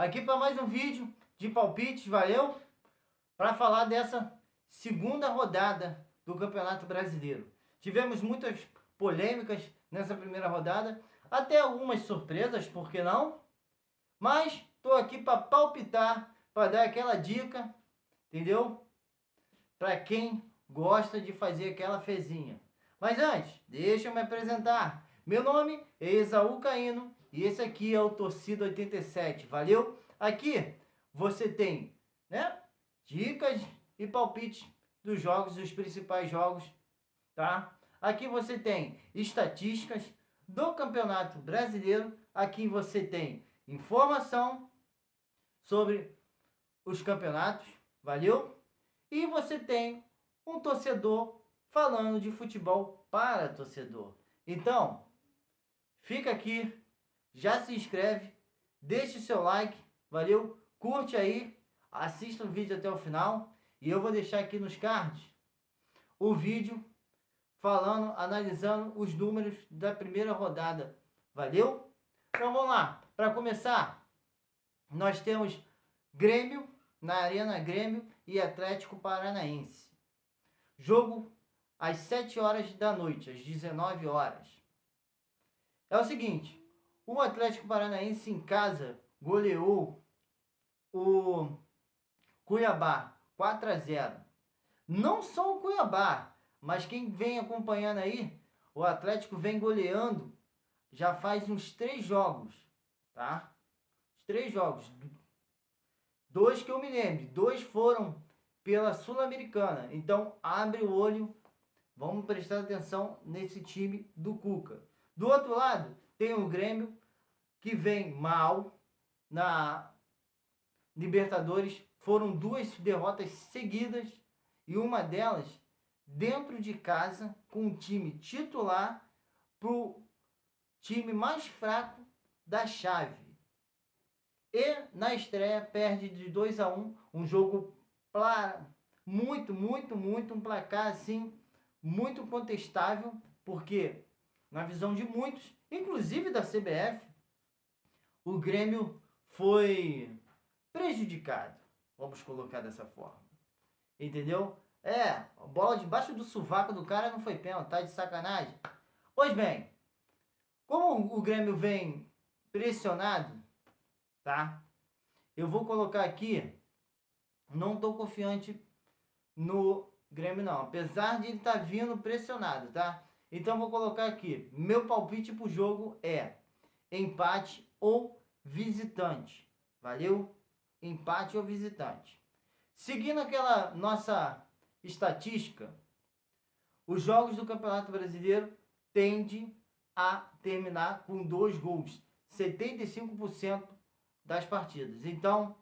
aqui para mais um vídeo de palpites, valeu? Para falar dessa segunda rodada do Campeonato Brasileiro. Tivemos muitas polêmicas nessa primeira rodada, até algumas surpresas, por que não? Mas estou aqui para palpitar, para dar aquela dica, entendeu? Para quem gosta de fazer aquela fezinha. Mas antes, deixa eu me apresentar. Meu nome é Esaú Caíno e esse aqui é o Torcida 87, valeu? Aqui você tem, né, dicas e palpites dos jogos, dos principais jogos, tá? Aqui você tem estatísticas do Campeonato Brasileiro, aqui você tem informação sobre os campeonatos, valeu? E você tem um torcedor falando de futebol para torcedor. Então, fica aqui, já se inscreve, deixe o seu like, valeu? Curte aí, assista o vídeo até o final e eu vou deixar aqui nos cards o vídeo falando, analisando os números da primeira rodada, valeu? Então vamos lá, para começar, nós temos Grêmio, na Arena Grêmio e Atlético Paranaense. Jogo às 7 horas da noite, às 19 horas. É o seguinte, o Atlético Paranaense em casa goleou o Cuiabá 4-0. Não só o Cuiabá, mas quem vem acompanhando aí, o Atlético vem goleando já faz uns 3 jogos, tá? Os 3 jogos. 2 que eu me lembro, 2 foram pela Sul-Americana. Então, abre o olho, vamos prestar atenção nesse time do Cuca. Do outro lado, tem o Grêmio, que vem mal na Libertadores. Foram 2 derrotas seguidas e uma delas dentro de casa, com o time titular pro time mais fraco da chave. E na estreia perde de 2-1, um jogo muito, um placar assim, muito contestável, porque na visão de muitos, inclusive da CBF, o Grêmio foi prejudicado, vamos colocar dessa forma, entendeu? A bola debaixo do sovaco do cara não foi pênalti, tá de sacanagem? Pois bem, como o Grêmio vem pressionado, tá? Eu vou colocar aqui, não tô confiante no Grêmio não, apesar de ele estar vindo pressionado, tá? Então vou colocar aqui, meu palpite pro jogo é empate ou visitante, valeu? Empate ou visitante. Seguindo aquela nossa estatística, os jogos do Campeonato Brasileiro tendem a terminar com 2 gols, 75% das partidas. Então,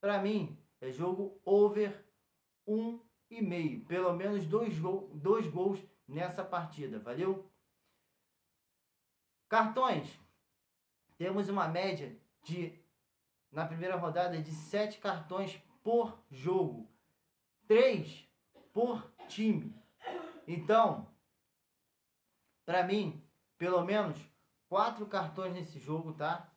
para mim, é jogo over 1,5. Pelo menos 2 gols nessa partida, valeu? Cartões. Temos uma média na primeira rodada, de 7 cartões por jogo. 3 por time. Então, para mim, pelo menos 4 cartões nesse jogo, tá?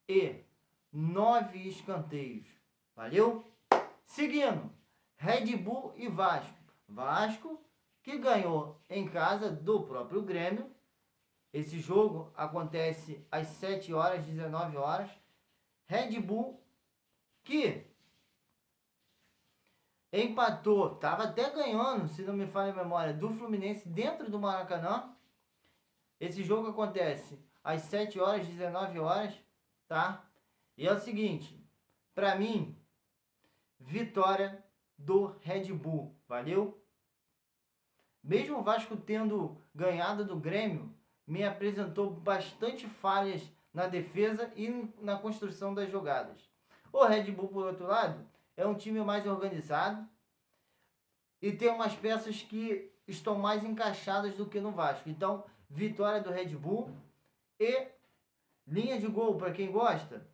E 9 escanteios. Valeu? Seguindo, Red Bull e Vasco. Vasco que ganhou em casa do próprio Grêmio. Esse jogo acontece às 7 horas, 19 horas. Red Bull que empatou, estava até ganhando, se não me falha a memória, do Fluminense dentro do Maracanã. Esse jogo acontece às 7 horas, 19 horas, tá? E é o seguinte, para mim, vitória do Red Bull, valeu? Mesmo o Vasco tendo ganhado do Grêmio, me apresentou bastante falhas na defesa e na construção das jogadas. O Red Bull, por outro lado, é um time mais organizado e tem umas peças que estão mais encaixadas do que no Vasco. Então, vitória do Red Bull e linha de gol, para quem gosta,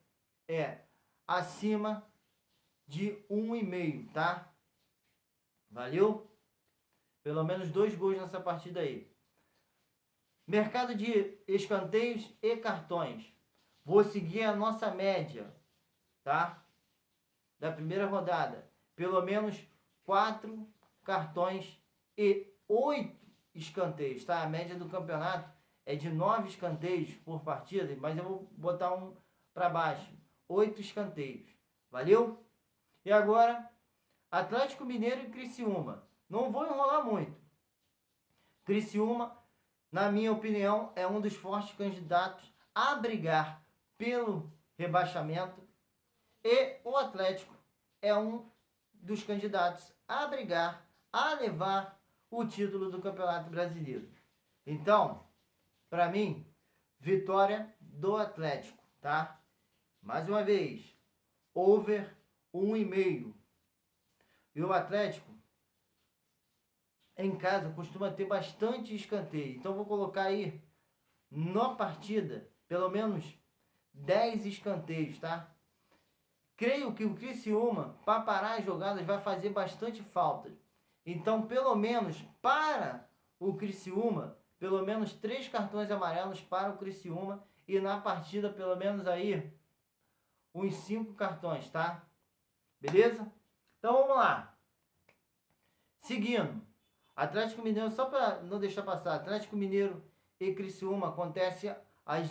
é acima de 1,5, tá? Valeu? Pelo menos 2 gols nessa partida aí. Mercado de escanteios e cartões. Vou seguir a nossa média. tá? Da primeira rodada. Pelo menos 4 cartões e 8 escanteios, tá? A média do campeonato é de 9 escanteios por partida, mas eu vou botar um para baixo. 8 escanteios. Valeu? E agora, Atlético Mineiro e Criciúma. Não vou enrolar muito. Criciúma, na minha opinião, é um dos fortes candidatos a brigar pelo rebaixamento. E o Atlético é um dos candidatos a brigar, a levar o título do Campeonato Brasileiro. Então, para mim, vitória do Atlético, tá? Mais uma vez, over 1,5. E o Atlético, em casa, costuma ter bastante escanteio. Então, vou colocar aí, na partida, pelo menos 10 escanteios, tá? Creio que o Criciúma, para parar as jogadas, vai fazer bastante falta. Então, pelo menos para o Criciúma, pelo menos 3 cartões amarelos para o Criciúma. E na partida, pelo menos aí, uns 5 cartões, tá? Beleza? Então, vamos lá. Seguindo. Atlético Mineiro, só para não deixar passar. Atlético Mineiro e Criciúma acontece às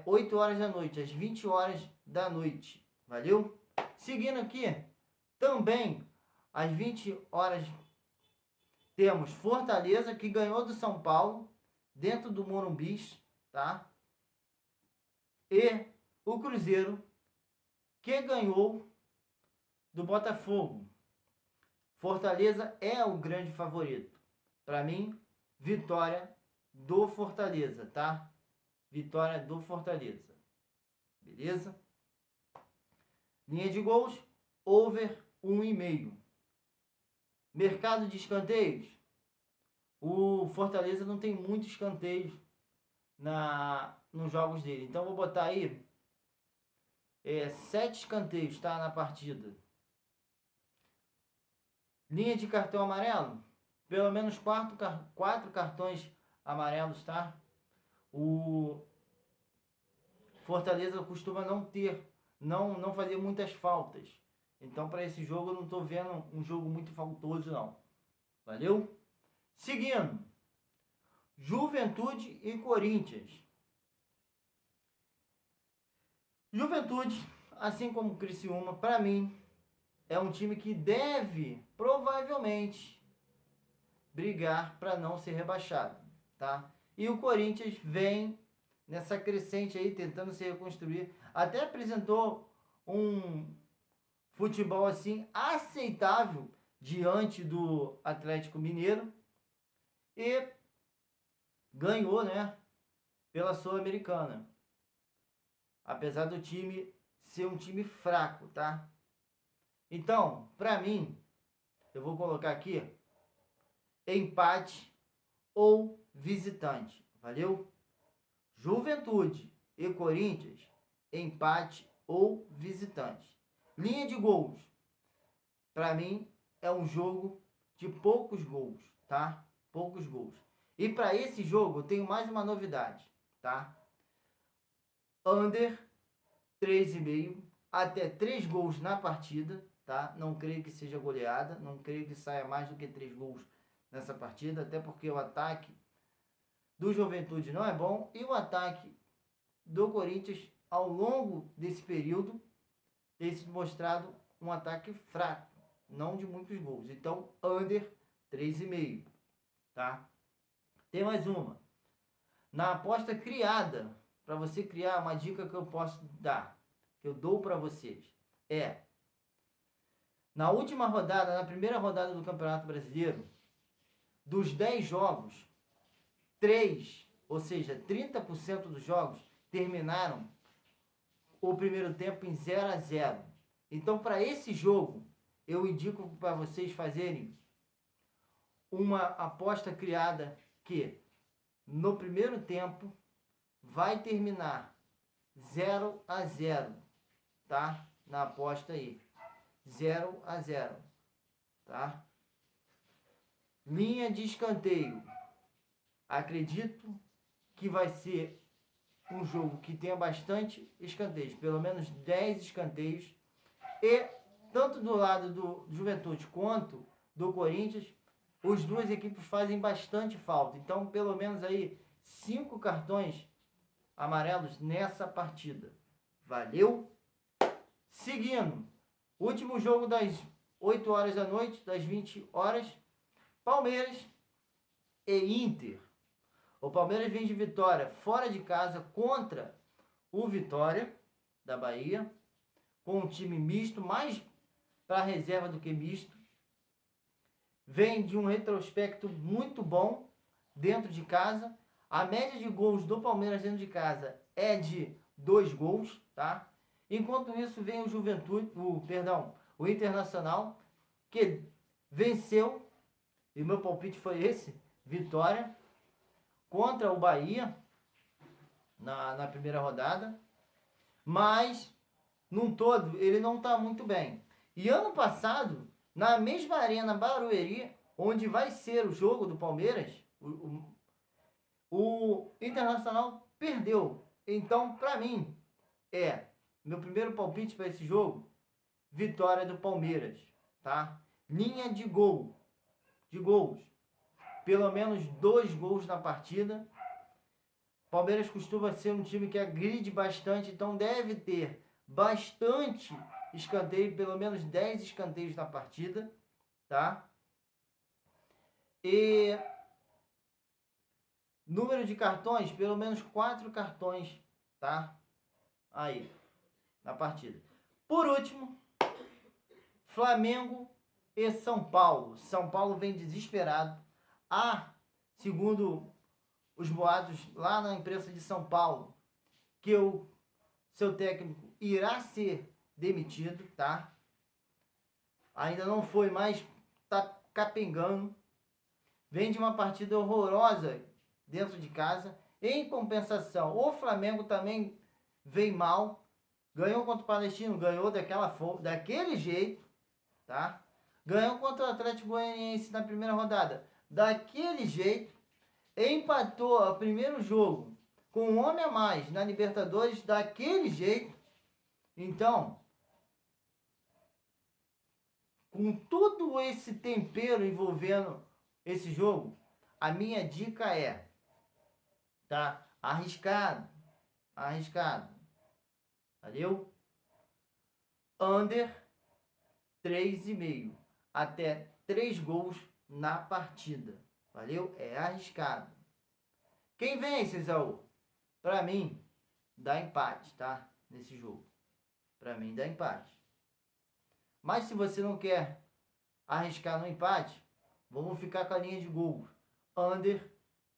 8 horas da noite, às 20 horas da noite. Valeu? Seguindo aqui, também às 20 horas, temos Fortaleza, que ganhou do São Paulo, dentro do Morumbi, tá? E o Cruzeiro, que ganhou do Botafogo. Fortaleza é o grande favorito. Para mim, vitória do Fortaleza, tá? Vitória do Fortaleza. Beleza? Linha de gols, over 1,5. Mercado de escanteios. O Fortaleza não tem muitos escanteios nos jogos dele. Então, vou botar aí 7 escanteios, tá? Na partida. Linha de cartão amarelo. Pelo menos 4 cartões amarelos, tá? O Fortaleza costuma não fazer muitas faltas. Então, para esse jogo, eu não estou vendo um jogo muito faltoso, não. Valeu? Seguindo. Juventude e Corinthians. Juventude, assim como o Criciúma, para mim, é um time que deve, provavelmente, brigar para não ser rebaixado, tá? E o Corinthians vem nessa crescente aí, tentando se reconstruir. Até apresentou um futebol assim aceitável diante do Atlético Mineiro e ganhou, né, pela Sul-Americana. Apesar do time ser um time fraco, tá? Então, para mim, eu vou colocar aqui empate ou visitante. Valeu? Juventude e Corinthians, empate ou visitante. Linha de gols. Para mim, é um jogo de poucos gols, tá? Poucos gols. E para esse jogo, eu tenho mais uma novidade, tá? Under 3,5, até 3 gols na partida, tá? Não creio que seja goleada, não creio que saia mais do que 3 gols nessa partida, até porque o ataque do Juventude não é bom e o ataque do Corinthians, ao longo desse período, tem se mostrado um ataque fraco, não de muitos gols. Então, under 3,5, tá? Tem mais uma. Na aposta criada, para você criar, uma dica que eu posso dar, que eu dou para vocês, na última rodada, na primeira rodada do Campeonato Brasileiro, dos 10 jogos, 3, ou seja, 30% dos jogos terminaram o primeiro tempo em 0-0. Então, para esse jogo, eu indico para vocês fazerem uma aposta criada que no primeiro tempo vai terminar 0-0, tá? Na aposta aí, 0-0, tá? Linha de escanteio. Acredito que vai ser um jogo que tenha bastante escanteios, pelo menos 10 escanteios. E tanto do lado do Juventude quanto do Corinthians, as duas equipes fazem bastante falta. Então, pelo menos aí 5 cartões amarelos nessa partida. Valeu? Seguindo, último jogo das 8 horas da noite, das 20 horas, Palmeiras e Inter. O Palmeiras vem de vitória fora de casa contra o Vitória da Bahia, com um time misto, mais para reserva do que misto. Vem de um retrospecto muito bom dentro de casa. A média de gols do Palmeiras dentro de casa é de 2 gols, tá? Enquanto isso vem o Internacional, que venceu, e meu palpite foi esse, vitória contra o Bahia na primeira rodada, mas num todo ele não está muito bem. E ano passado, na mesma arena Barueri, onde vai ser o jogo do Palmeiras, o Internacional perdeu. Então, para mim, meu primeiro palpite para esse jogo, vitória do Palmeiras, tá? Linha de gols, pelo menos 2 gols na partida. Palmeiras costuma ser um time que agride bastante, então deve ter bastante escanteio, pelo menos 10 escanteios na partida, tá? E número de cartões, pelo menos 4 cartões, tá? Aí, na partida. Por último, Flamengo e São Paulo. São Paulo vem desesperado. Segundo os boatos lá na imprensa de São Paulo, que o seu técnico irá ser demitido, tá? Ainda não foi, mas tá capengando. Vem de uma partida horrorosa dentro de casa. Em compensação, o Flamengo também vem mal. Ganhou contra o Palestino, ganhou daquele jeito, tá? Ganhou contra o Atlético Goianiense na primeira rodada, daquele jeito. Empatou o primeiro jogo com um homem a mais na Libertadores, daquele jeito. Então, com todo esse tempero envolvendo esse jogo, a minha dica é, tá? Arriscado. Valeu? Under 3,5. Até 3 gols na partida. Valeu? É arriscado. Quem vence, Isaú? Pra mim, dá empate, tá? Nesse jogo. Pra mim, dá empate. Mas se você não quer arriscar no empate, vamos ficar com a linha de gols. Under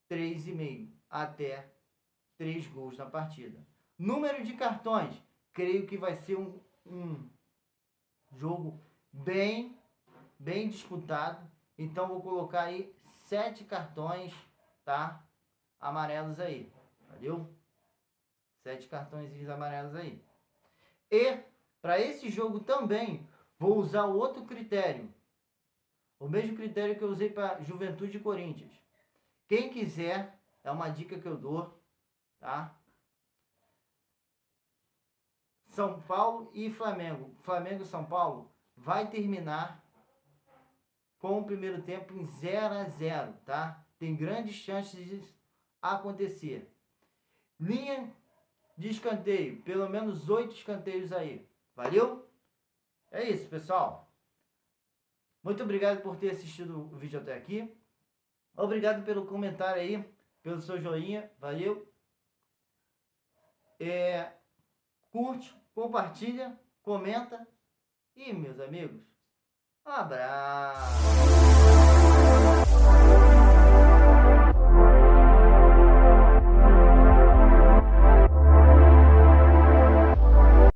3,5. Até 3 gols na partida. Número de cartões. Creio que vai ser um jogo bem disputado. Então vou colocar aí 7 cartões, tá? Amarelos aí. Valeu? 7 cartões amarelos aí. E para esse jogo também vou usar outro critério. O mesmo critério que eu usei para Juventude e Corinthians. Quem quiser, é uma dica que eu dou, tá? São Paulo e Flamengo. Flamengo e São Paulo vai terminar com o primeiro tempo em 0-0, tá? Tem grandes chances de acontecer. Linha de escanteio, pelo menos 8 escanteios aí. Valeu? É isso, pessoal. Muito obrigado por ter assistido o vídeo até aqui. Obrigado pelo comentário aí, pelo seu joinha. Valeu? Curte, compartilha, comenta. E, meus amigos, abraço!